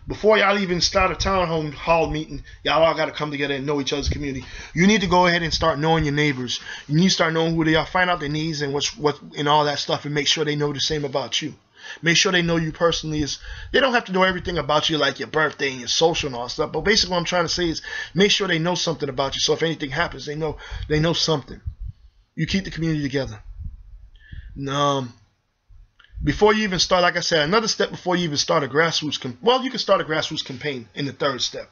[SPEAKER 1] Before y'all even start a town hall meeting, y'all all got to come together and know each other's community. You need to go ahead and start knowing your neighbors. You need to start knowing who they are, find out their needs and what and all that stuff, and make sure they know the same about you. Make sure they know you personally. They don't have to know everything about you, like your birthday and your social and all that stuff. But basically what I'm trying to say is make sure they know something about you. So if anything happens, they know something. You keep the community together. Before you even start, like I said, another step before you even start a grassroots you can start a grassroots campaign in the third step.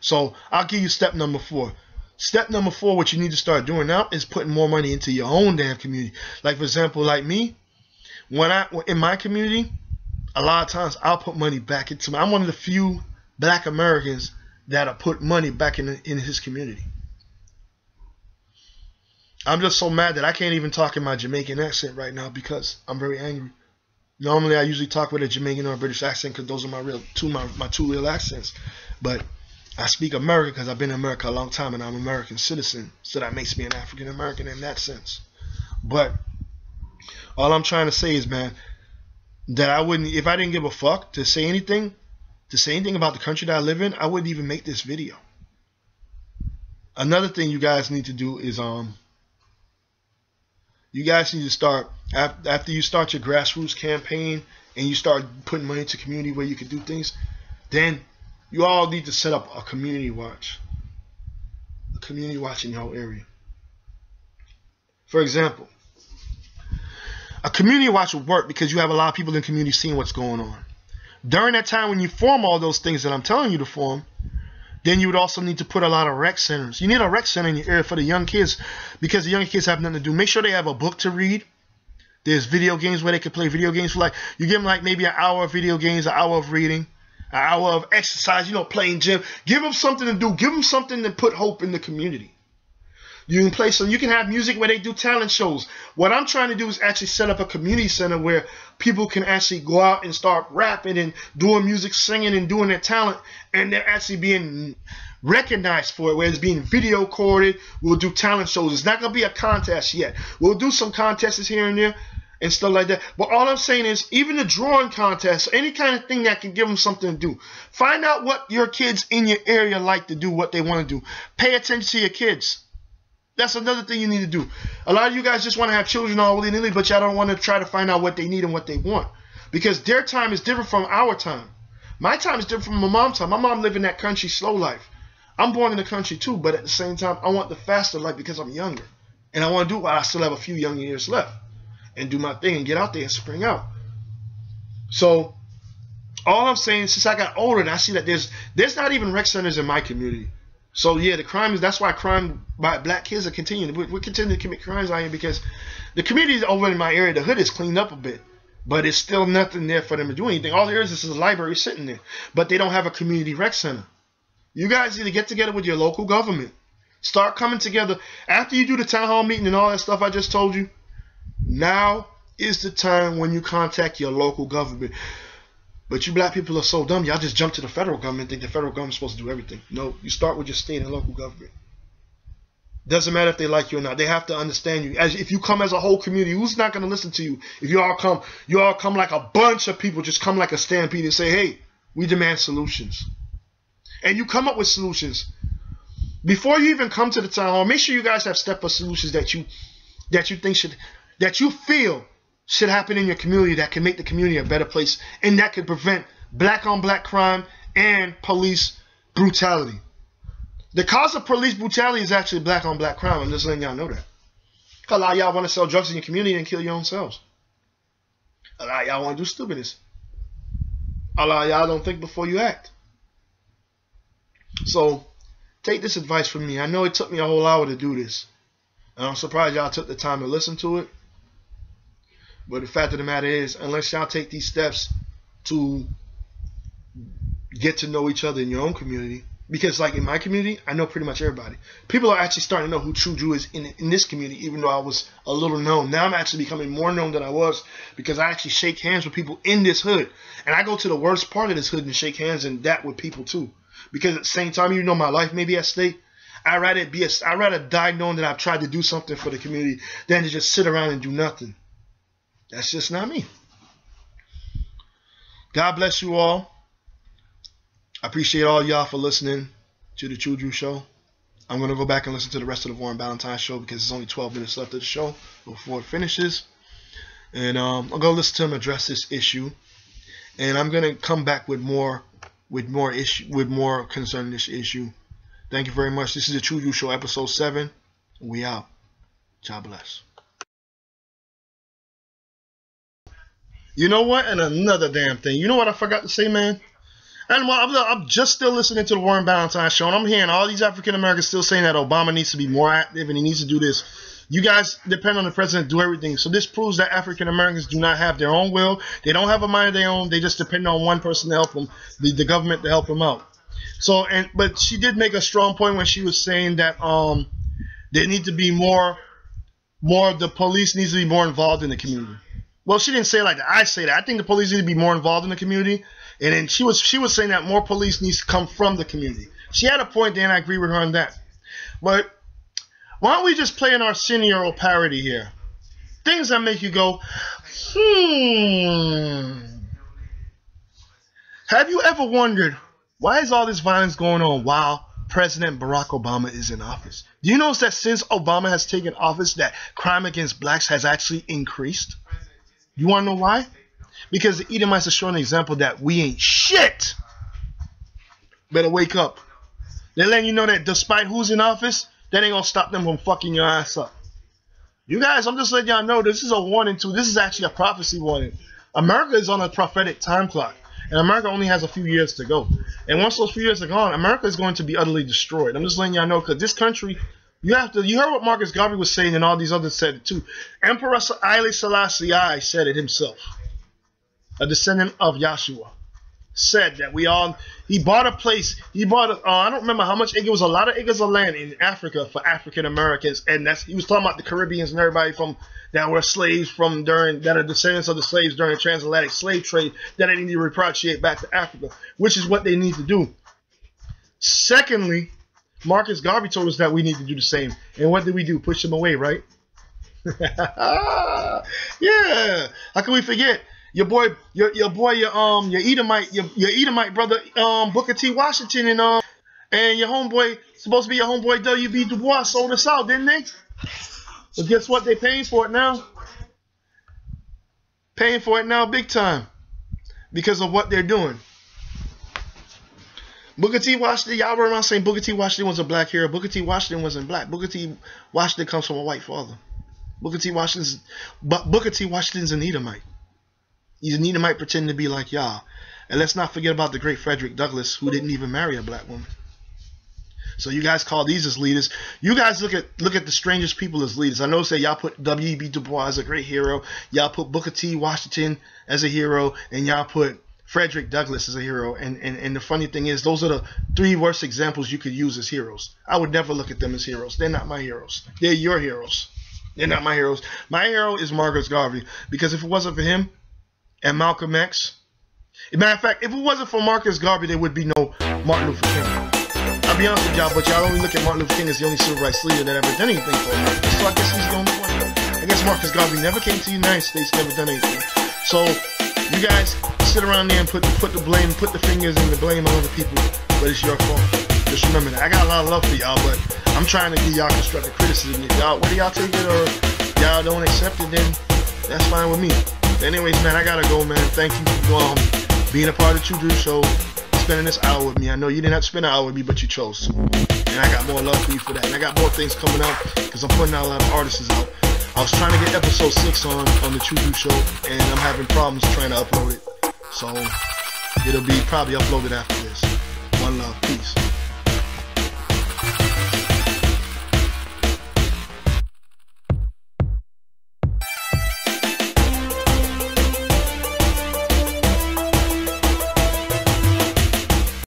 [SPEAKER 1] So I'll give you step number 4. Step number 4, what you need to start doing now is putting more money into your own damn community. Like, for example, like me, in my community, a lot of times I'll put money back into I'm one of the few black Americans that'll put money back in his community. I'm just so mad that I can't even talk in my Jamaican accent right now because I'm very angry. Normally, I usually talk with a Jamaican or a British accent because those are my two real accents. But I speak American because I've been in America a long time and I'm an American citizen. So that makes me an African American in that sense. But all I'm trying to say is, man, that if I didn't give a fuck to say anything about the country that I live in, I wouldn't even make this video. Another thing you guys need to do is you guys need to start, after you start your grassroots campaign and you start putting money into community where you can do things, then you all need to set up a community watch. A community watch in your whole area. For example, a community watch will work because you have a lot of people in the community seeing what's going on. During that time when you form all those things that I'm telling you to form, then you would also need to put a lot of rec centers. You need a rec center in your area for the young kids because the young kids have nothing to do. Make sure they have a book to read. There's video games where they can play video games. You give them like maybe an hour of video games, an hour of reading, an hour of exercise, playing gym. Give them something to do. Give them something to put hope in the community. You can have music where they do talent shows. What I'm trying to do is actually set up a community center where people can actually go out and start rapping and doing music, singing and doing their talent, and they're actually being recognized for it, where it's being video recorded. We'll do talent shows. It's not going to be a contest yet. We'll do some contests here and there and stuff like that. But all I'm saying is, even the drawing contest, any kind of thing that can give them something to do. Find out what your kids in your area like to do, what they want to do. Pay attention to your kids. That's another thing you need to do. A lot of you guys just want to have children all willy-nilly, but y'all don't want to try to find out what they need and what they want. Because their time is different from our time. My time is different from my mom's time. My mom lived in that country slow life. I'm born in the country too, but at the same time, I want the faster life because I'm younger. And I want to do it while I still have a few young years left. And do my thing and get out there and spring out. So, all I'm saying is, since I got older, and I see that there's not even rec centers in my community. So yeah, that's why crime by black kids are continuing. We're continuing to commit crimes out here because the community over in my area, the hood is cleaned up a bit, but it's still nothing there for them to do anything. All there is a library sitting there, but they don't have a community rec center. You guys need to get together with your local government. Start coming together after you do the town hall meeting and all that stuff I just told you. Now is the time when you contact your local government. But you black people are so dumb, y'all just jump to the federal government and think the federal government's supposed to do everything. No, you start with your state and local government. Doesn't matter if they like you or not. They have to understand you. If you come as a whole community, who's not going to listen to you? If you all come like a bunch of people, just come like a stampede and say, hey, we demand solutions. And you come up with solutions. Before you even come to the town hall, make sure you guys have step-up solutions that you feel should happen in your community that can make the community a better place and that could prevent black-on-black crime and police brutality. The cause of police brutality is actually black-on-black crime. I'm just letting y'all know that. A lot of y'all want to sell drugs in your community and kill your own selves. A lot of y'all want to do stupidness. A lot of y'all don't think before you act. So, take this advice from me. I know it took me a whole hour to do this. And I'm surprised y'all took the time to listen to it. But the fact of the matter is, unless y'all take these steps to get to know each other in your own community, because like in my community, I know pretty much everybody. People are actually starting to know who TRU-DRU is in this community, even though I was a little known. Now I'm actually becoming more known than I was because I actually shake hands with people in this hood. And I go to the worst part of this hood and shake hands and that with people too. because at the same time, you know, my life may be at stake. I'd rather die knowing that I've tried to do something for the community than to just sit around and do nothing. That's just not me. God bless you all. I appreciate all y'all for listening to the TRU-DRU Show. I'm going to go back and listen to the rest of the Warren Ballantyne show because there's only 12 minutes left of the show before it finishes. And I'm going to listen to him address this issue. And I'm going to come back with more concerning this issue. Thank you very much. This is the TRU-DRU Show, episode 7. We out. God bless. You know what? And another damn thing. You know what I forgot to say, man? And I'm just still listening to the Warren Ballantyne show, and I'm hearing all these African Americans still saying that Obama needs to be more active and he needs to do this. You guys depend on the president to do everything. So this proves that African Americans do not have their own will. They don't have a mind of their own. They just depend on one person to help them, the government to help them out. So, but she did make a strong point when she was saying that there need to be more the police needs to be more involved in the community. Well, she didn't say it like that. I say that. I think the police need to be more involved in the community. And then she was saying that more police needs to come from the community. She had a point there, and I agree with her on that. But why don't we just play an Arsenio parody here? Things that make you go, Have you ever wondered, why is all this violence going on while President Barack Obama is in office? Do you notice that since Obama has taken office, that crime against blacks has actually increased? You want to know why? Because the Edomites are showing an example that we ain't shit. Better wake up. They're letting you know that despite who's in office, that ain't going to stop them from fucking your ass up. You guys, I'm just letting y'all know this is a warning too. This is actually a prophecy warning. America is on a prophetic time clock. And America only has a few years to go. And once those few years are gone, America is going to be utterly destroyed. I'm just letting y'all know because this country, you heard what Marcus Garvey was saying and all these others said it too. Emperor Haile Selassie I said it himself. A descendant of Yahshua, said that he bought a place, I don't remember how much acres, it was a lot of acres of land in Africa for African Americans, and he was talking about the Caribbeans and everybody that were slaves that are descendants of the slaves during the transatlantic slave trade that they need to repatriate back to Africa, which is what they need to do. Secondly, Marcus Garvey told us that we need to do the same, and what did we do? Push them away, right? Yeah, how can we forget? Your Edomite brother, Booker T. Washington, and your homeboy, supposed to be your homeboy W.B. Du Bois, sold us out, didn't they? But guess what? They're paying for it now. Paying for it now, big time, because of what they're doing. Booker T. Washington, y'all were around saying Booker T. Washington was a black hero. Booker T. Washington wasn't black. Booker T. Washington comes from a white father. Booker T. Washington's an Edomite. He's an Edomite pretending to be like y'all. And let's not forget about the great Frederick Douglass, who didn't even marry a black woman. So you guys call these as leaders. You guys look at the strangest people as leaders. I know say y'all put W.E.B. Du Bois as a great hero. Y'all put Booker T. Washington as a hero. And y'all put Frederick Douglass as a hero. And the funny thing is, those are the 3 worst examples you could use as heroes. I would never look at them as heroes. They're not my heroes. They're your heroes. They're not my heroes. My hero is Marcus Garvey. Because if it wasn't for him, and Malcolm X. As a matter of fact, if it wasn't for Marcus Garvey, there would be no Martin Luther King. I'll be honest with y'all, but y'all only look at Martin Luther King as the only civil rights leader that ever done anything for America. So I guess he's the only one. I guess Marcus Garvey never came to the United States, never done anything. So you guys sit around there and put the fingers and the blame on other people, but it's your fault. Just remember that. I got a lot of love for y'all, but I'm trying to give y'all constructive criticism. If y'all, whether y'all take it or y'all don't accept it, then that's fine with me. Anyways, man, I gotta go, man. Thank you for being a part of the TRU-DRU Show, spending this hour with me. I know you didn't have to spend an hour with me, but you chose to. And I got more love for you for that. And I got more things coming out because I'm putting out a lot of artists out. I was trying to get episode 6 on the TRU-DRU Show, and I'm having problems trying to upload it. So it'll be probably uploaded after this. One love. Peace.